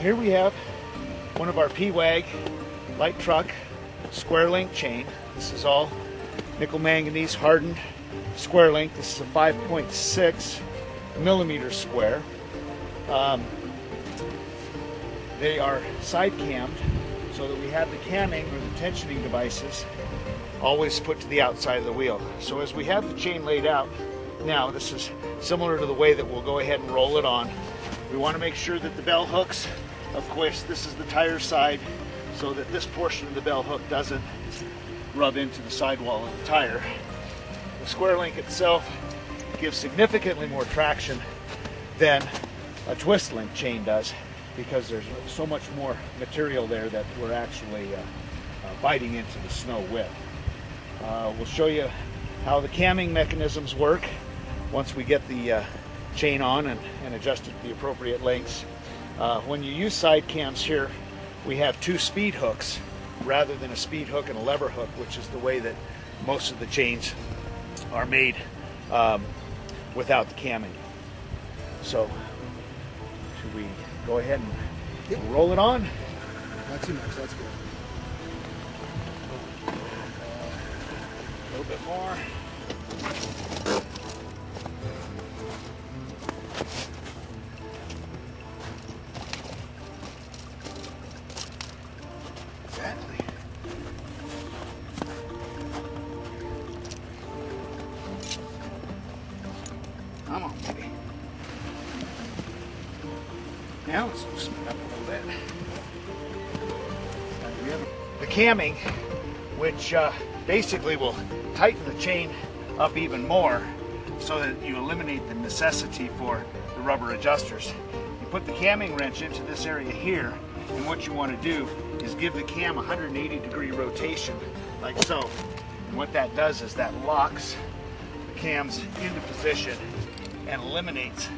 here we have one of our PewWeg light truck square link chain. This is all nickel manganese hardened square link. This is a 5.6 millimeter square. They are side cammed so that we have the camming or the tensioning devices always put to the outside of the wheel. So as we have the chain laid out, now this is similar to the way that we'll go ahead and roll it on. We want to make sure that the bell hooks, of course this is the tire side, so that this portion of the bell hook doesn't rub into the sidewall of the tire. The square link itself gives significantly more traction than a twist link chain does, because there's so much more material there that we're actually biting into the snow with. We'll show you how the camming mechanisms work once we get the chain on and adjusted to the appropriate lengths. When you use side cams here, we have two speed hooks rather than a speed hook and a lever hook, which is the way that most of the chains are made without the camming. So, should we go ahead and roll it on? Not too much, that's good. A little bit more. Exactly. Come on, baby. Now let's loosen it up a little bit. The camming, which basically will tighten the chain up even more so that you eliminate the necessity for the rubber adjusters. You put the camming wrench into this area here, and what you want to do is give the cam a 180-degree rotation, like so. And what that does is that locks the cams into position and eliminates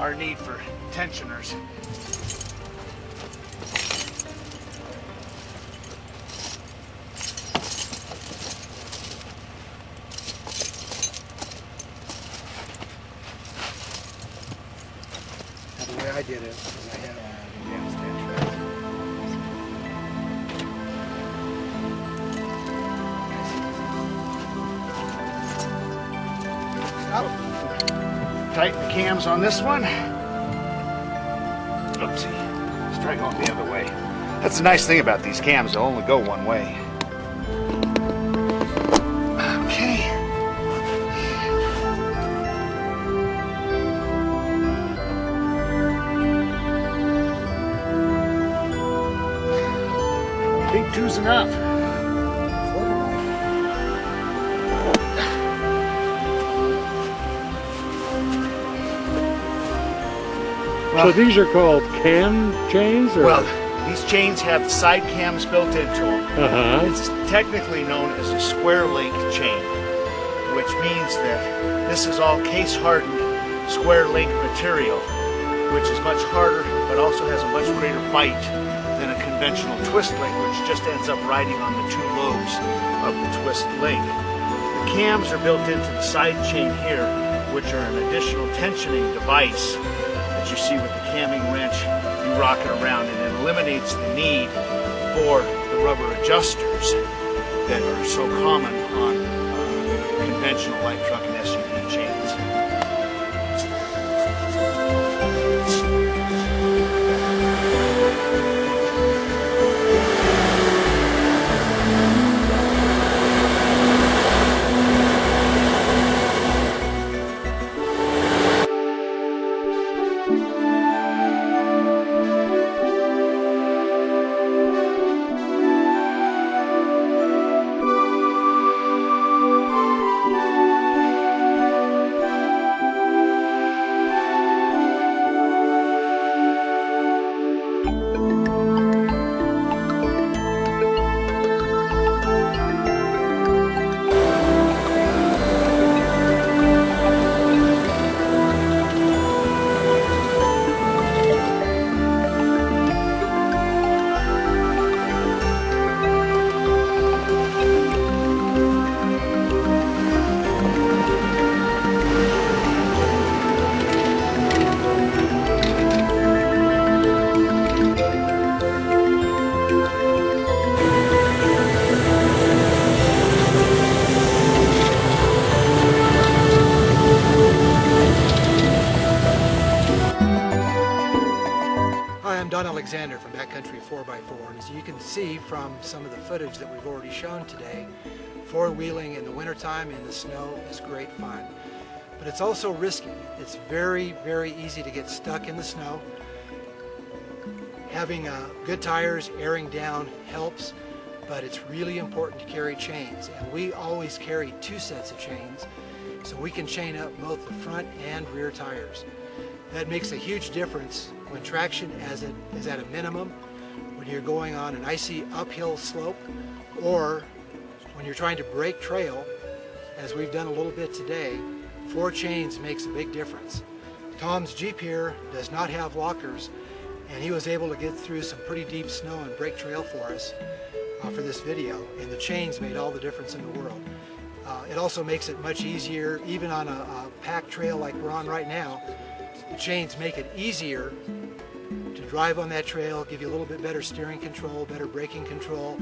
our need for tensioners. The way I did it was I had Tighten the cams on this one. Oopsie. Let's try going the other way. That's the nice thing about these cams, they'll only go one way. Okay. I think two's enough. So these are called cam chains? Or? Well, these chains have side cams built into them. It's technically known as a square link chain, which means that this is all case hardened square link material, which is much harder but also has a much greater bite than a conventional twist link, which just ends up riding on the two lobes of the twist link. The cams are built into the side chain here, which are an additional tensioning device. You see with the camming wrench, you rock it around, and it eliminates the need for the rubber adjusters that are so common on conventional light truck and SUV chains. Alexander from Backcountry 4x4, and as you can see from some of the footage that we've already shown today, four-wheeling in the wintertime in the snow is great fun. But it's also risky. It's very, very easy to get stuck in the snow. Having good tires, airing down helps, but it's really important to carry chains. And we always carry 2 sets of chains, so we can chain up both the front and rear tires. That makes a huge difference when traction is at a minimum, when you're going on an icy uphill slope, or when you're trying to break trail, as we've done a little bit today. 4 chains makes a big difference. Tom's Jeep here does not have lockers, and he was able to get through some pretty deep snow and break trail for us for this video, and the chains made all the difference in the world. It also makes it much easier, even on a packed trail like we're on right now. The chains make it easier to drive on that trail, give you a little bit better steering control, better braking control,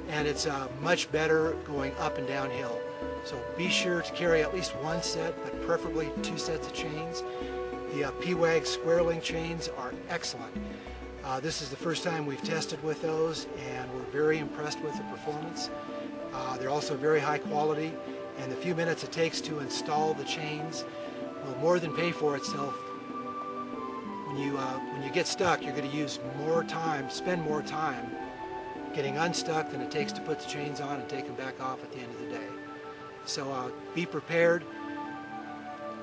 and it's much better going up and downhill. So be sure to carry at least 1 set, but preferably 2 sets of chains. The PewWeg square link chains are excellent. This is the first time we've tested with those, and we're very impressed with the performance. They're also very high quality, and the few minutes it takes to install the chains will more than pay for itself. When you get stuck, you're going to use more time, spend more time getting unstuck than it takes to put the chains on and take them back off at the end of the day. So be prepared,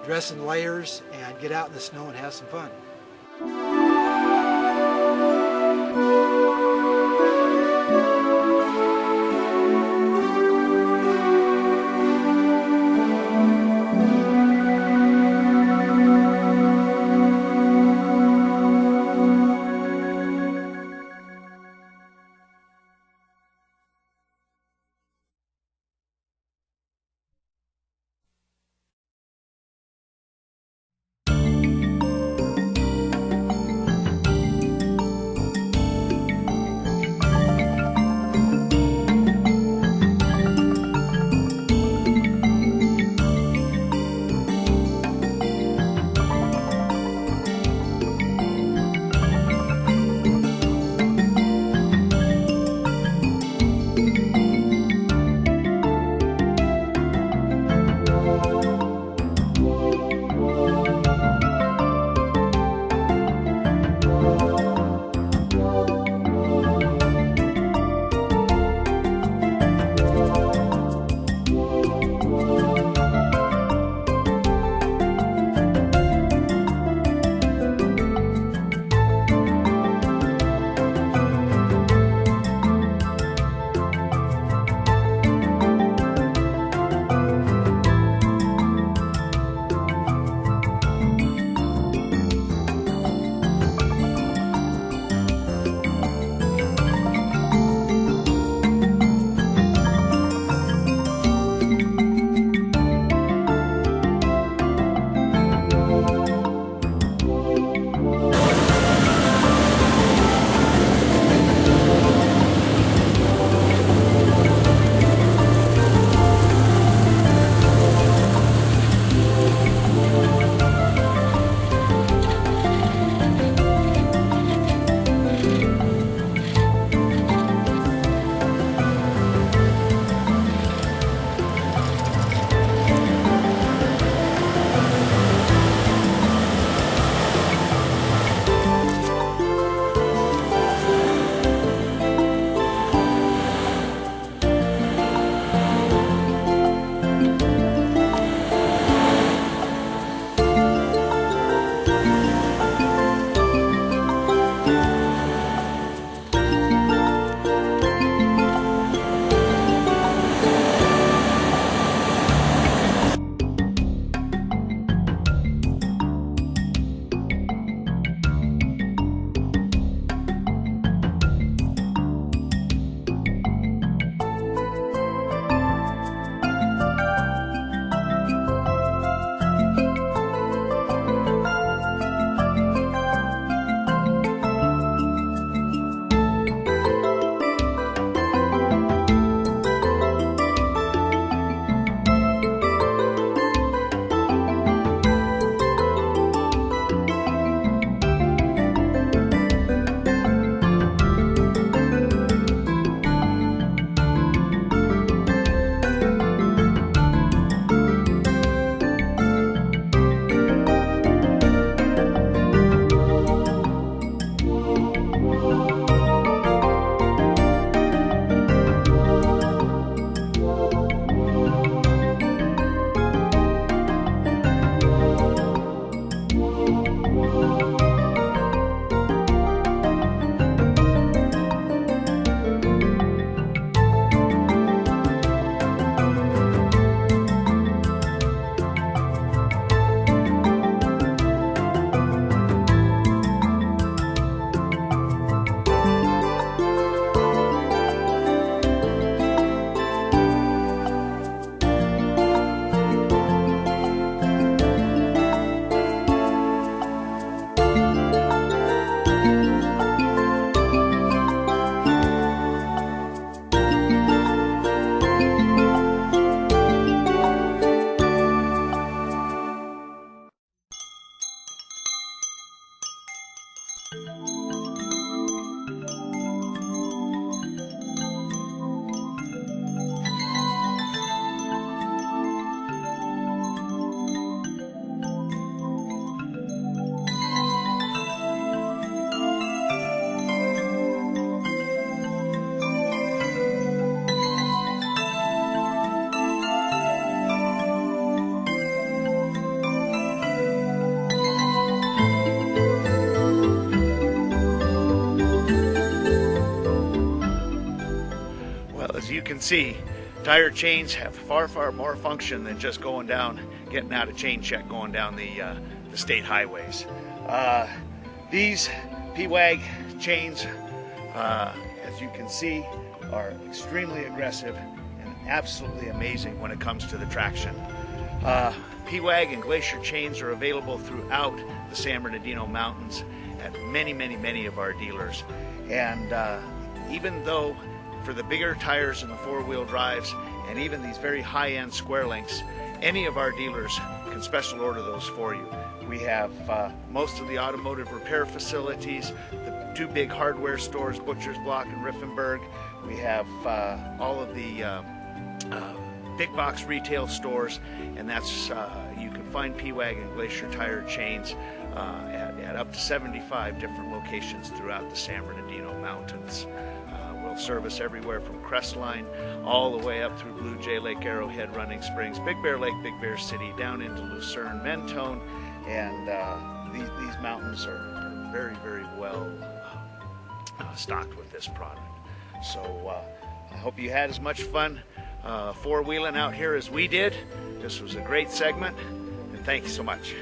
dress in layers, and get out in the snow and have some fun. Well, as you can see, tire chains have far more function than just going down, getting out of chain check going down the state highways. These PewWeg chains, as you can see, are extremely aggressive and absolutely amazing when it comes to the traction. PewWeg and Glacier chains are available throughout the San Bernardino Mountains at many of our dealers. And even though for the bigger tires and the four-wheel drives and even these very high-end square links, any of our dealers can special order those for you. We have most of the automotive repair facilities, the two big hardware stores, Butcher's Block and Riffenberg. We have all of the big box retail stores, and that's you can find PewWeg and Glacier tire chains at up to 75 different locations throughout the San Bernardino Mountains. We'll service everywhere from Crestline all the way up through Blue Jay Lake, Arrowhead, Running Springs, Big Bear Lake, Big Bear City, down into Lucerne, Mentone, and these mountains are very well stocked with this product. So I hope you had as much fun four-wheeling out here as we did. This was a great segment, and thank you so much.